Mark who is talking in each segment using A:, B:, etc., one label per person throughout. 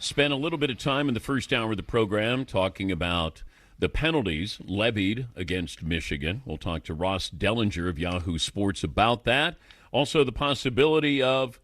A: Spent a little bit of time in the first hour of the program talking about the penalties levied against Michigan. We'll talk to Ross Dellenger of Yahoo Sports about that. Also, the possibility of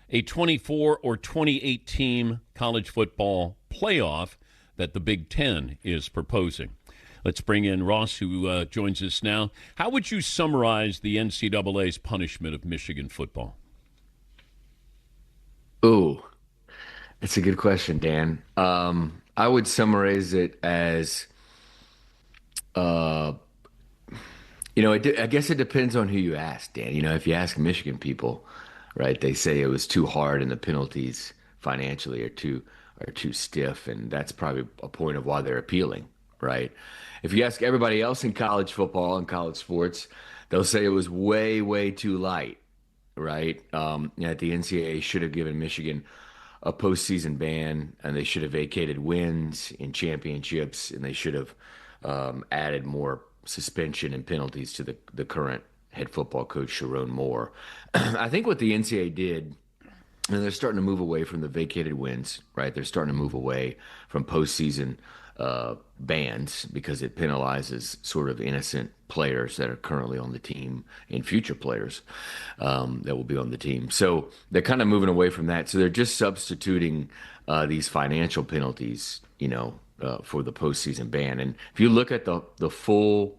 A: a 24 or 28 team college football playoff that the Big Ten is proposing. Let's bring in Ross, who joins us now. How would you summarize the NCAA's punishment of Michigan football?
B: Ooh, it's a good question, Dan. I would summarize it as, uh, I guess it depends on who you ask, Dan. If you ask Michigan people, right, they say it was too hard and the penalties financially are too stiff, and that's probably a point of why they're appealing, right? If you ask everybody else in college football and college sports, they'll say it was way, way too light, right? That the NCAA should have given Michigan a postseason ban, and they should have vacated wins in championships, and they should have added more suspension and penalties to the current head football coach, Sharon Moore. I think what the NCAA did, and they're starting to move away from the vacated wins, right? They're starting to move away from postseason bans because it penalizes sort of innocent players that are currently on the team and future players that will be on the team. So they're kind of moving away from that. So they're just substituting these financial penalties, for the postseason ban. And if you look at the full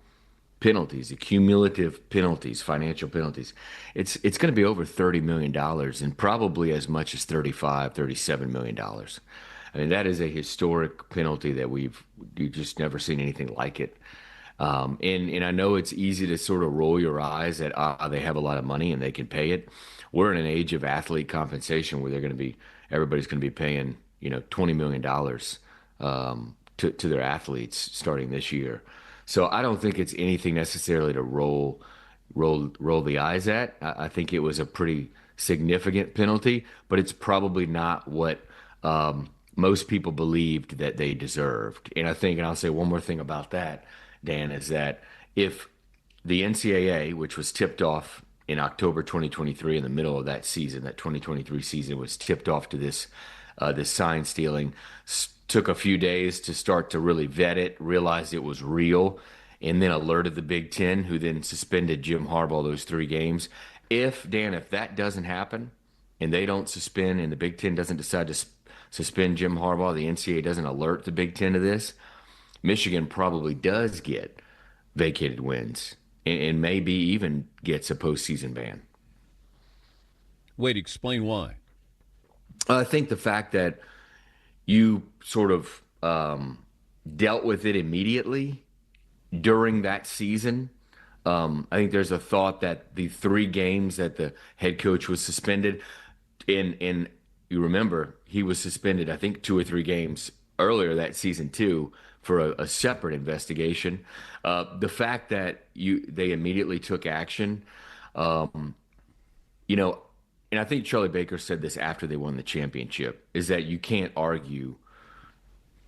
B: penalties, the cumulative penalties, financial penalties, it's going to be over $30 million and probably as much as $37 million. I mean, that is a historic penalty that you just never seen anything like it. And I know it's easy to sort of roll your eyes at they have a lot of money and they can pay it. We're in an age of athlete compensation where everybody's going to be paying $20 million to their athletes starting this year. So I don't think it's anything necessarily to roll the eyes at. I think it was a pretty significant penalty, but it's probably not what most people believed that they deserved. And I'll say one more thing about that, Dan, is that if the NCAA, which was tipped off in October 2023, in the middle of that season, that 2023 season was tipped off to this sign stealing, took a few days to start to really vet it, realized it was real, and then alerted the Big Ten, who then suspended Jim Harbaugh those 3 games. If that doesn't happen and they don't suspend and the Big Ten doesn't decide to suspend Jim Harbaugh, the NCAA doesn't alert the Big Ten to this, Michigan probably does get vacated wins and maybe even gets a postseason ban.
A: Wait, explain why.
B: I think the fact that you sort of dealt with it immediately during that season. I think there's a thought that the 3 games that the head coach was suspended in you remember he was suspended, I think 2 or 3 games earlier that season too for a separate investigation. The fact that they immediately took action, you know, and I think Charlie Baker said this after they won the championship, is that you can't argue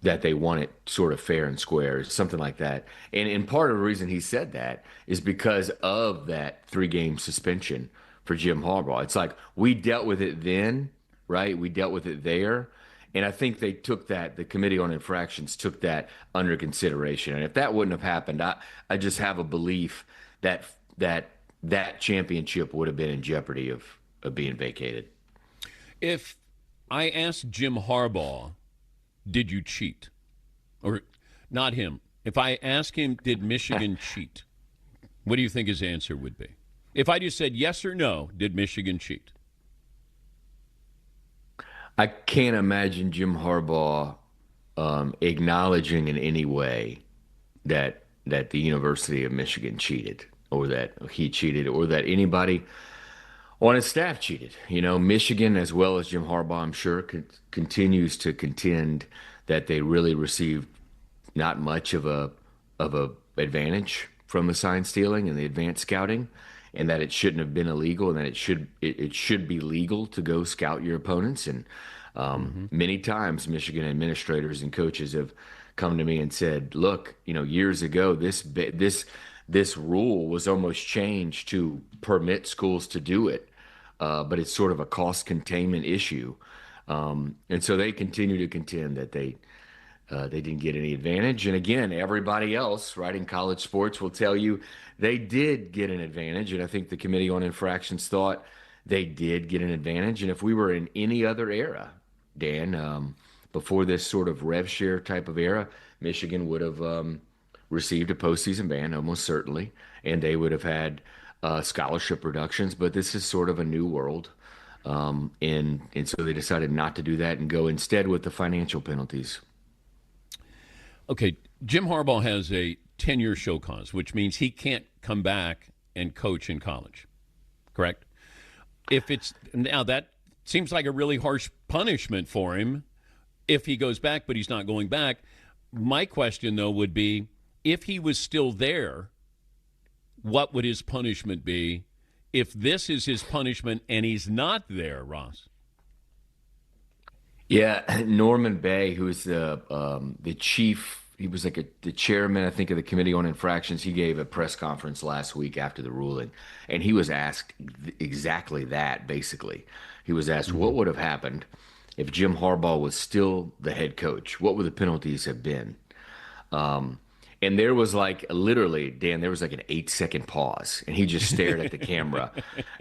B: that they won it sort of fair and square, something like that. And part of the reason he said that is because of that 3 game suspension for Jim Harbaugh. It's like we dealt with it then, right? We dealt with it there. And I think they took that, the Committee on Infractions took that under consideration. And if that wouldn't have happened, I just have a belief that that championship would have been in jeopardy of being vacated.
A: If I asked Jim Harbaugh, did you cheat? Or not him. If I ask him, did Michigan cheat? What do you think his answer would be? If I just said yes or no, did Michigan cheat?
B: I can't imagine Jim Harbaugh acknowledging in any way that the University of Michigan cheated, or that he cheated, or that anybody on his staff cheated. You know, Michigan, as well as Jim Harbaugh, I'm sure, continues to contend that they really received not much of a advantage from the sign stealing and the advanced scouting, and that it shouldn't have been illegal, and that it should be legal to go scout your opponents. And many times, Michigan administrators and coaches have come to me and said, "Look, you know, years ago, this rule was almost changed to permit schools to do it, but it's sort of a cost containment issue." And so they continue to contend that they didn't get any advantage. And again, everybody else, right, in college sports will tell you they did get an advantage. And I think the Committee on Infractions thought they did get an advantage. And if we were in any other era, Dan, before this sort of rev share type of era, Michigan would have received a postseason ban, almost certainly, and they would have had scholarship reductions. But this is sort of a new world. And so they decided not to do that and go instead with the financial penalties.
A: Okay, Jim Harbaugh has a 10-year show cause, which means he can't come back and coach in college, correct? If it's now, that seems like a really harsh punishment for him if he goes back, but he's not going back. My question, though, would be if he was still there, what would his punishment be if this is his punishment and he's not there, Ross?
B: Yeah, Norman Bay, who's the chief, he was like the chairman, I think, of the Committee on Infractions. He gave a press conference last week after the ruling, and he was asked exactly that, basically. He was asked what would have happened if Jim Harbaugh was still the head coach. What would the penalties have been? And there was like literally, Dan, there was like an 8-second pause, and he just stared at the camera,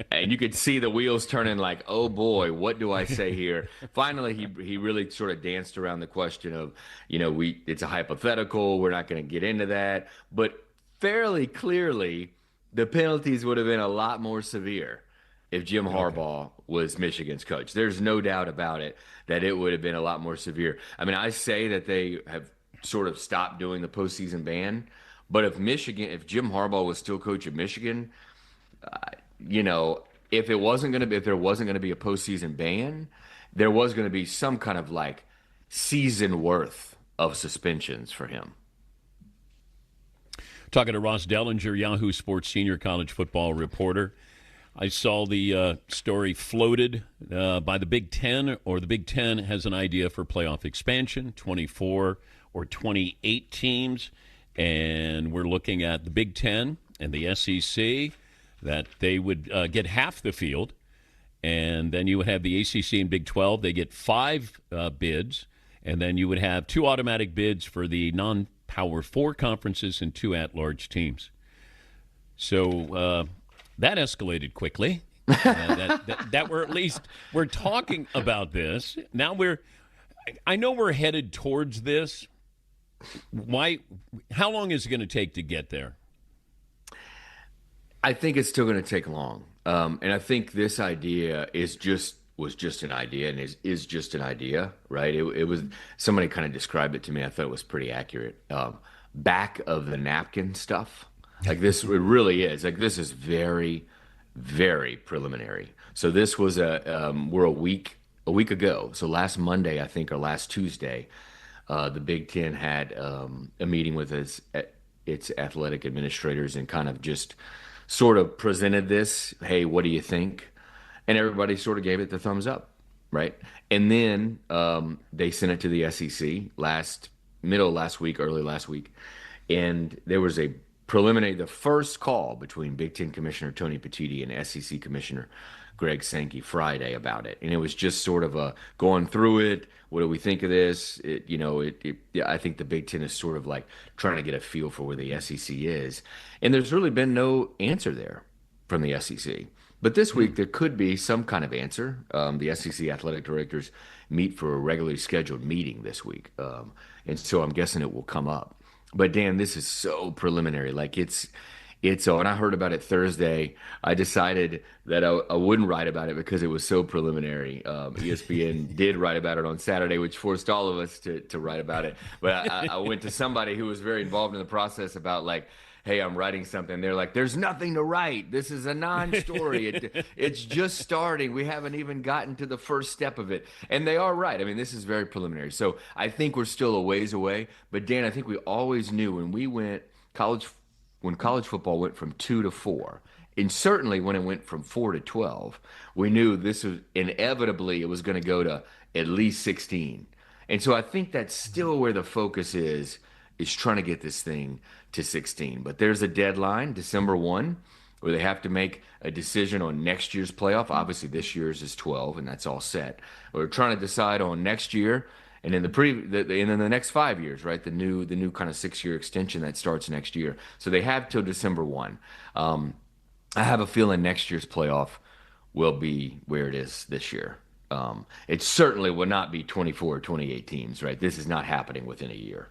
B: and you could see the wheels turning. Like, oh boy, what do I say here? Finally, he really sort of danced around the question of, it's a hypothetical. We're not going to get into that, but fairly clearly, the penalties would have been a lot more severe if Jim Harbaugh was Michigan's coach. There's no doubt about it that it would have been a lot more severe. I mean, I say that they have sort of stopped doing the postseason ban. But if Jim Harbaugh was still coach of Michigan, if there wasn't going to be a postseason ban, there was going to be some kind of like season worth of suspensions for him.
A: Talking to Ross Dellenger, Yahoo Sports senior college football reporter. I saw the story floated by the Big Ten, or the Big Ten has an idea for playoff expansion, 24 or 28 teams, and we're looking at the Big Ten and the SEC, that they would get half the field, and then you would have the ACC and Big 12. They get 5 bids, and then you would have 2 automatic bids for the non-Power 4 conferences and 2 at-large teams. So that escalated quickly. That we're talking about this. Now I know we're headed towards this. How long is it going to take to get there?
B: I think it's still going to take long. And I think this idea was just an idea, and is just an idea, right? It was, somebody kind of described it to me. I thought it was pretty accurate. Back of the napkin stuff. Like this, it really is. Like this is very, very preliminary. So this was we're a week ago. So last Monday, I think, or last Tuesday, the Big Ten had a meeting with its athletic administrators and kind of just sort of presented this. Hey, what do you think? And everybody sort of gave it the thumbs up, right? And then they sent it to the SEC last week, early last week, and there was the first call between Big Ten Commissioner Tony Petitti and SEC Commissioner Greg Sankey Friday about it. And it was just sort of going through it. What do we think of this? I think the Big Ten is sort of like trying to get a feel for where the SEC is. And there's really been no answer there from the SEC. But this week, there could be some kind of answer. The SEC athletic directors meet for a regularly scheduled meeting this week. And so I'm guessing it will come up. But Dan, this is so preliminary. Like when I heard about it Thursday, I decided that I wouldn't write about it because it was so preliminary. ESPN did write about it on Saturday, which forced all of us to write about it. But I went to somebody who was very involved in the process about like, hey, I'm writing something. They're like, there's nothing to write. This is a non-story. It's just starting. We haven't even gotten to the first step of it. And they are right. I mean, this is very preliminary. So I think we're still a ways away. But Dan, I think we always knew when college football went from 2 to 4, and certainly when it went from 4 to 12, we knew this was inevitably it was going to go to at least 16. And so I think that's still where the focus is trying to get this thing to 16. But there's a deadline, December 1, where they have to make a decision on next year's playoff. Obviously, this year's is 12, and that's all set. We're trying to decide on next year, and in and then the next 5 years, right? The new kind of 6-year extension that starts next year. So they have till December 1. I have a feeling next year's playoff will be where it is this year. It certainly will not be 24 or 28 teams, right? This is not happening within a year.